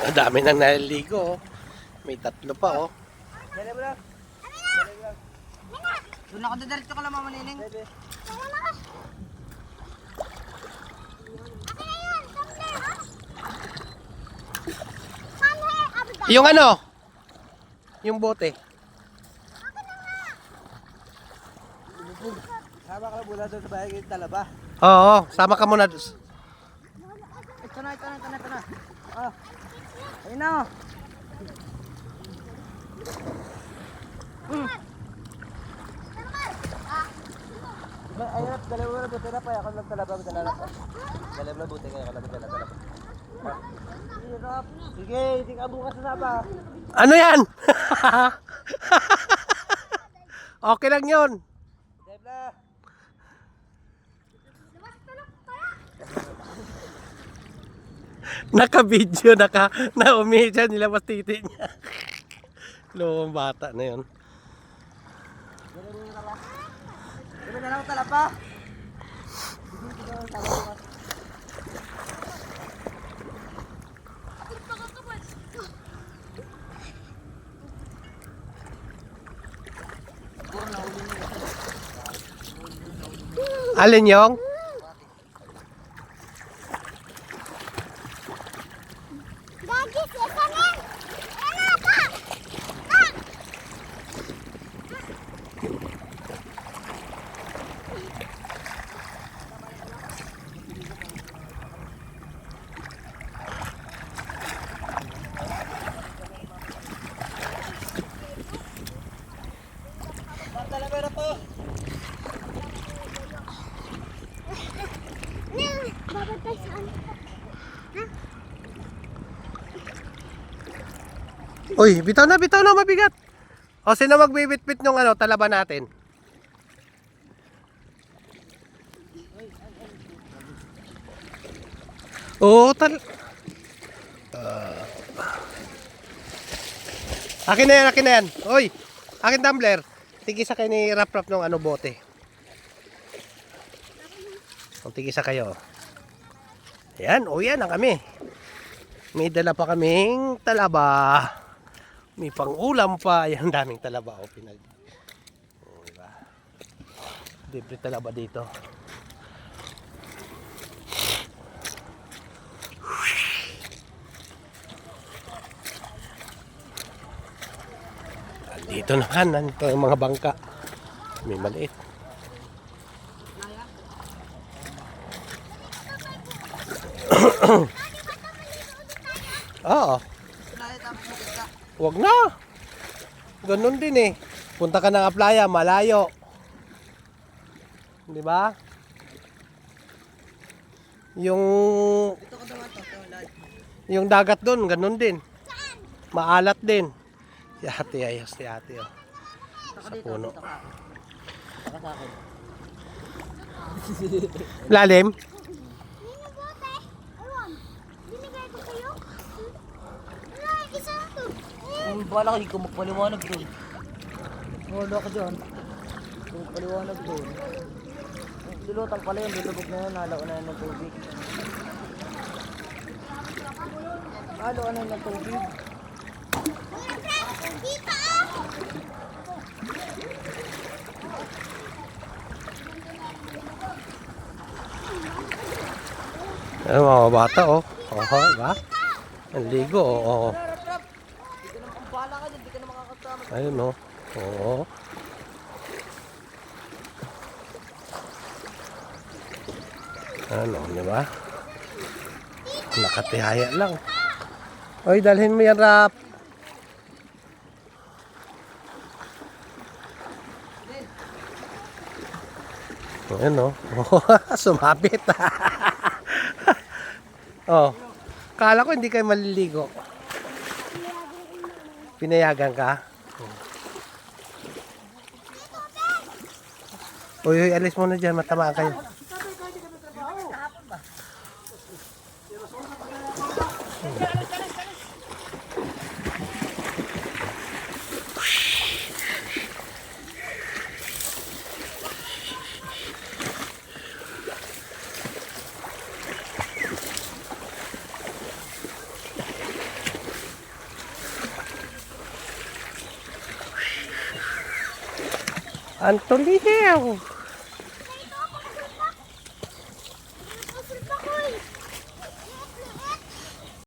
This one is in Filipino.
Ang dami nang naliligo. Oh. May tatlo pa oh. Dali mo lang. Doon ako dadiretso ka lang, Mama Nining. Yung ano? Yung bote. Sama ka lang muna doon sa bahay ng talaba. Oo, sama ka muna. Ito na. Ah. Ayun na. Ayun, dalawa na buti na pa. Ako lang talaba. Dalawa na buti kayo. Ako lang talaba. Hirap. Sige, hindi ka bukas sa saba. Ano yan? Okay lang yun. Debla. Naka-video, na-umihi siya, nilabas titi niya. Lowong bata na yun. Dito na lang talaba. Alin yung? Talaba na po. Uy, bitaw na, mabigat. O, sino magbibitbit nung ano, talaba natin? Oo, akin na yan. Uy, akin tumbler. Tigisa kayo ni rap-rap nung ano, bote. O, tigisa kayo. Yan, o yan ang kami. May dala pa kaming talaba. May pang-ulam pa. Yan, daming talaba. O, diba? Libre talaba dito. Dito naman, ito yung mga bangka. May maliit. Oo. Wag na. Ganun din eh. Punta ka ng playa, malayo. Di ba? Yung dagat doon, ganun din. Maalat din. Si ate, ayos si ate. Oh. Sa puno. Lalim? Bala ka, hindi ko magpaliwanag doon. Wala ka dyan. Hindi ko magpaliwanag doon. Lulutang pala yun, lulubog na yun, halaw na yun ng tubig. Halaw na yun ng tubig. Ayan mga bata oh. Oho, diba? Ang ligo oh. Hindi ka naman bala ka dyan, hindi ka naman makakasama. Ayun oh. Oo. Ano, diba? Nakatihaya lang. Oy, dalhin mo yan, Rap. Ayan oh. Sumabit. Oh. Kala ko hindi kayo maliligo. Pinayagan ka? Uy, alis mo na dyan. Matamaan kayo. Antolihew.